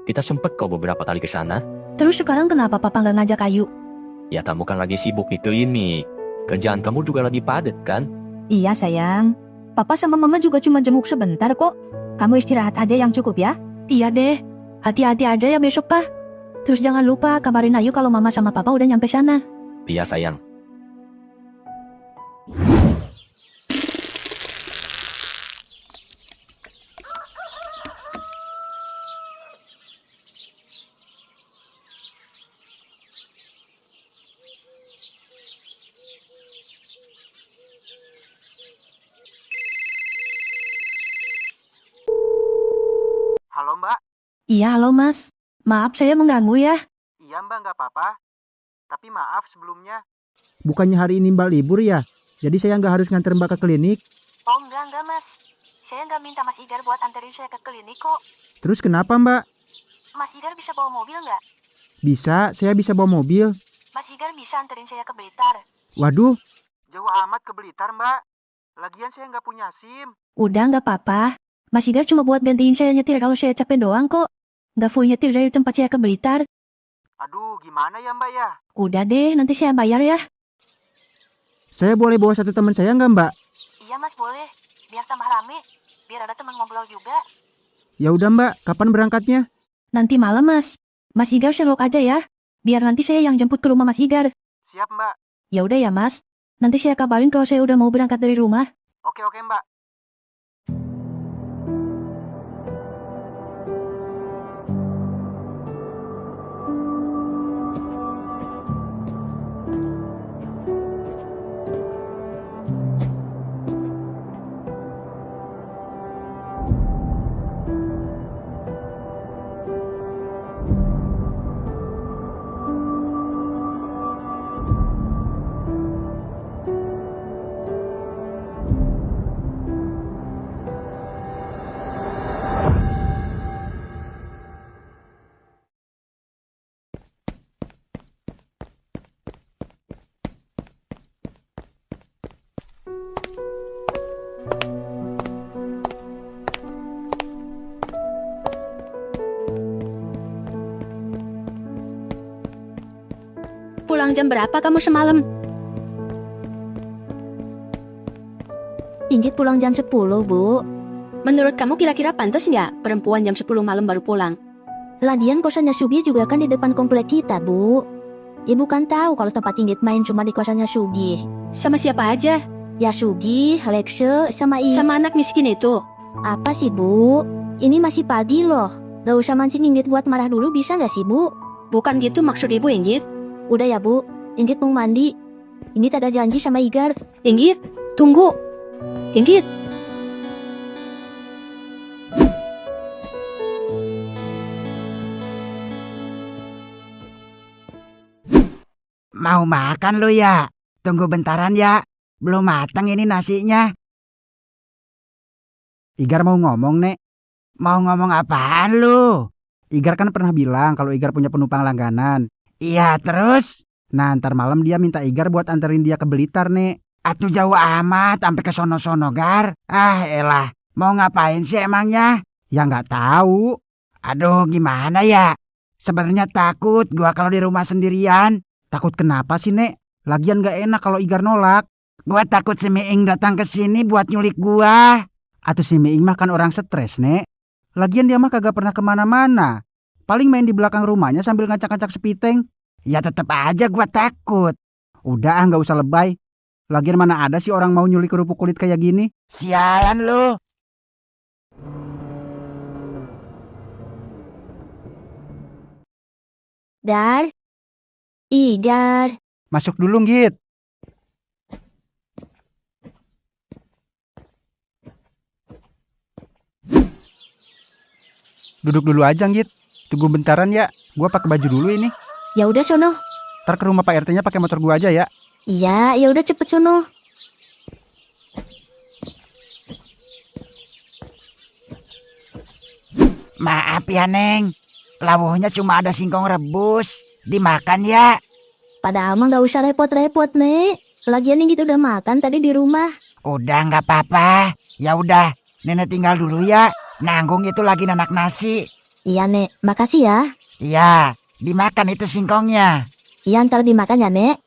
Kita sempat kok beberapa kali ke sana. Terus sekarang kenapa papa nggak ngajak Ayu? Ya kamu kan lagi sibuk di klinik. Kerjaan kamu juga lagi padat kan? Iya sayang, papa sama mama juga cuma jenguk sebentar kok. Kamu istirahat aja yang cukup ya. Iya deh, hati-hati aja ya besok pa. Terus jangan lupa kabarin Ayu kalau mama sama papa udah nyampe sana. Iya sayang. Halo Mbak. Iya halo mas, maaf saya mengganggu ya. Iya Mbak, nggak apa-apa. Tapi maaf sebelumnya. Bukannya hari ini Mbak libur ya? Jadi saya nggak harus nganter Mbak ke klinik. Oh enggak mas, saya nggak minta mas Igar buat anterin saya ke klinik kok. Terus kenapa Mbak? Mas Igar bisa bawa mobil nggak? Bisa, saya bisa bawa mobil. Mas Igar bisa anterin saya ke Blitar. Waduh, Jauh amat ke Blitar Mbak. Lagian saya nggak punya SIM. Udah nggak apa-apa. Mas Igar cuma buat gantiin saya nyetir kalau saya capek doang kok. Nggak full nyetir dari tempat saya ke Blitar. Aduh, gimana ya Mbak ya? Udah deh, nanti saya bayar ya. saya boleh bawa satu teman saya nggak Mbak? Iya mas boleh, biar tambah rame. Biar ada teman ngobrol juga. Ya udah Mbak, kapan berangkatnya? Nanti malam mas. Mas Igar selok aja ya. Biar nanti saya yang jemput ke rumah Mas Igar. Siap Mbak. Ya udah ya mas. Nanti saya kabarin kalau saya udah mau berangkat dari rumah. Oke Mbak. Pulang jam berapa kamu semalam? Inggit pulang jam 10 bu. Menurut kamu kira-kira pantas nggak perempuan jam 10 malam baru pulang? Lagian kosannya Sugi juga kan di depan komplek kita bu. Ibu kan tahu kalau tempat Inggit main cuma di kosannya Sugi. Sama siapa aja? Ya Sugi, Alexe, sama Sama anak miskin itu. Apa sih bu? Ini masih pagi loh. Gak usah mancing Inggit buat marah dulu bisa gak sih bu? Bukan gitu maksud ibu, Inggit. Udah ya bu, Inggit mau mandi. Inggit ada janji sama Igar. Inggit, tunggu. Inggit. Mau makan lo ya? Tunggu bentaran ya. Belum matang ini nasinya. Igar mau ngomong, Nek. Mau ngomong apaan lu? Igar kan pernah bilang kalau Igar punya penumpang langganan. Iya terus? Nah, ntar malam dia minta Igar buat anterin dia ke Blitar, Nek. Atuh jauh amat sampai ke sono-sono, Gar. Ah elah, mau ngapain sih emangnya? Ya nggak tahu. Aduh gimana ya? Sebenarnya takut gua kalau di rumah sendirian. Takut kenapa sih, Nek? Lagian nggak enak kalau Igar nolak. Gua takut si Miing datang ke sini buat nyulik gua. Atau si Miing mah kan orang stres, Nek. Lagian dia mah kagak pernah kemana-mana. Paling main di belakang rumahnya sambil ngacak-ngacak sepiteng. Ya tetep aja gua takut. Udah nggak usah lebay. Lagian mana ada sih orang mau nyulik kerupuk kulit kayak gini? Sialan lu. Dar, Igar. Masuk dulu, Git. Duduk dulu aja, Git. Tunggu bentaran ya. Gua pakai baju dulu ini. Ya udah sono. Ntar ke rumah Pak RT-nya pakai motor gua aja ya. Iya, ya udah cepet sono. Maaf ya Neng, lawuhnya cuma ada singkong rebus. Dimakan ya. Padahal mah gak usah repot-repot, Nek. Lagian Ninggit udah makan tadi di rumah. Udah nggak apa-apa. Ya udah, nenek tinggal dulu ya. Nanggung itu lagi nanak nasi. Iya, Nek. Makasih ya. Iya, dimakan itu singkongnya. Iya, ntar dimakan ya, Nek.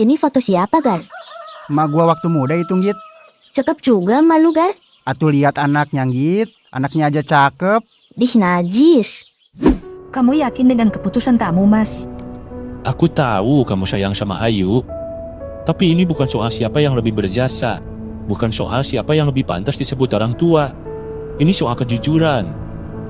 Ini foto siapa, Gar? Emak gua waktu muda itu, Git. Cakep juga malu, Gar. Atuh lihat anaknya, Git. Anaknya aja cakep. Dih, najis. Kamu yakin dengan keputusan kamu, Mas? Aku tahu kamu sayang sama Ayu. Tapi ini bukan soal siapa yang lebih berjasa. Bukan soal siapa yang lebih pantas disebut orang tua. Ini soal kejujuran.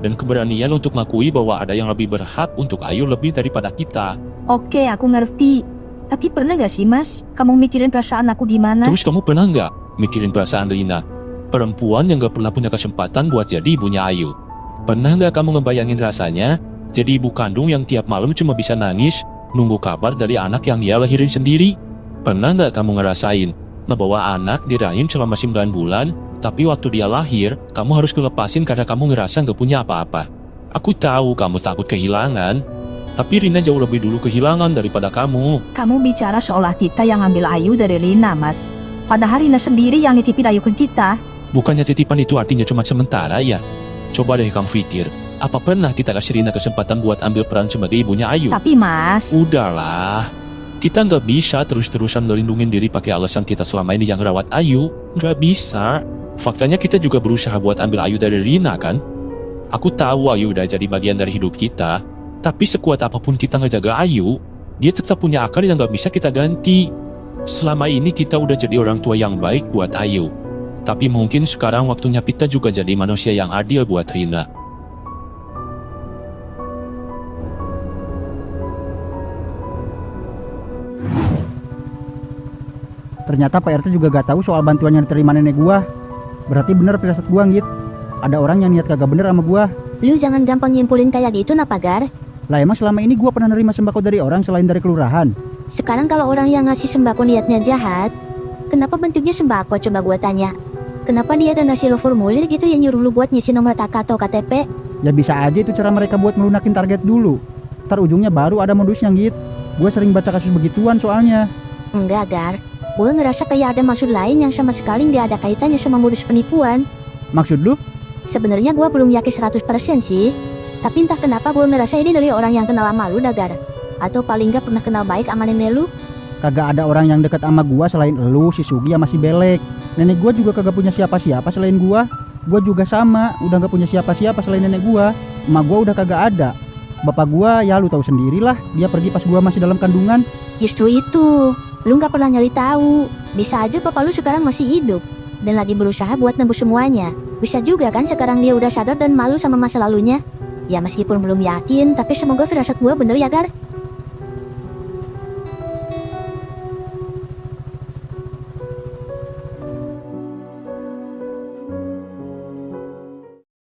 Dan keberanian untuk mengakui bahwa ada yang lebih berhak untuk Ayu lebih daripada kita. Oke, aku ngerti. Tapi pernah gak sih, Mas? Kamu mikirin perasaan aku gimana? Terus kamu pernah nggak mikirin perasaan Rina? Perempuan yang gak pernah punya kesempatan buat jadi ibunya Ayu. Pernah nggak kamu ngebayangin rasanya jadi ibu kandung yang tiap malam cuma bisa nangis nunggu kabar dari anak yang dia lahirin sendiri? Pernah nggak kamu ngerasain ngebawa anak di rahim selama 9 bulan, tapi waktu dia lahir, kamu harus kelepasin karena kamu ngerasa nggak punya apa-apa? Aku tahu kamu takut kehilangan, tapi Rina jauh lebih dulu kehilangan daripada kamu. Kamu bicara seolah kita yang ambil Ayu dari Rina, Mas. Padahal Rina sendiri yang nitipin Ayu ke kita. Bukannya titipan itu artinya cuma sementara ya? Coba deh kamu pikir, apa pernah kita kasih Rina kesempatan buat ambil peran sebagai ibunya Ayu? Tapi, Mas, Udahlah, kita nggak bisa terus-terusan melindungi diri pakai alasan kita selama ini yang rawat Ayu. Nggak bisa. Faktanya kita juga berusaha buat ambil Ayu dari Rina kan? Aku tahu Ayu udah jadi bagian dari hidup kita, tapi sekuat apapun kita ngejaga Ayu, dia tetap punya akar yang nggak bisa kita ganti. Selama ini kita udah jadi orang tua yang baik buat Ayu, tapi mungkin sekarang waktunya kita juga jadi manusia yang adil buat Rina. Ternyata Pak RT juga gak tahu soal bantuan yang diterima nenek gua. Berarti bener firasat gua, Git. Ada orang yang niat kagak bener sama gua. Lu jangan gampang nyimpulin kayak gitu, napa, Gar? Lah emang selama ini gua pernah nerima sembako dari orang selain dari kelurahan? Sekarang kalau orang yang ngasih sembako niatnya jahat, kenapa bentuknya sembako, coba gua tanya? Kenapa dia ada ngasih lo formulir gitu yang nyuruh lu buat ngisi nomor TK atau KTP? Ya bisa aja itu cara mereka buat melunakin target dulu. Ntar ujungnya baru ada modusnya, Git. Gua sering baca kasus begituan soalnya. Enggak, Gar. Gue ngerasa kayak ada maksud lain yang sama sekali nggak ada kaitannya sama modus penipuan. Maksud lu? Sebenarnya gue belum yakin 100% sih. Tapi entah kenapa gue ngerasa ini dari orang yang kenal sama lu, Gar. Atau paling nggak pernah kenal baik sama nenek lu. Kagak ada orang yang dekat sama gua selain elu, si Sugi sama si Belek. Nenek gua juga kagak punya siapa-siapa selain gua. Gua juga sama, udah gak punya siapa-siapa selain nenek gua. Emak gua udah kagak ada. Bapak gua ya lu tahu sendirilah, dia pergi pas gua masih dalam kandungan. Justru itu, lu nggak pernah nyari tahu. Bisa aja bapak lu sekarang masih hidup dan lagi berusaha buat nembus semuanya. Bisa juga kan sekarang dia udah sadar dan malu sama masa lalunya. Ya meskipun belum yakin, tapi semoga firasat gua bener ya, Gar.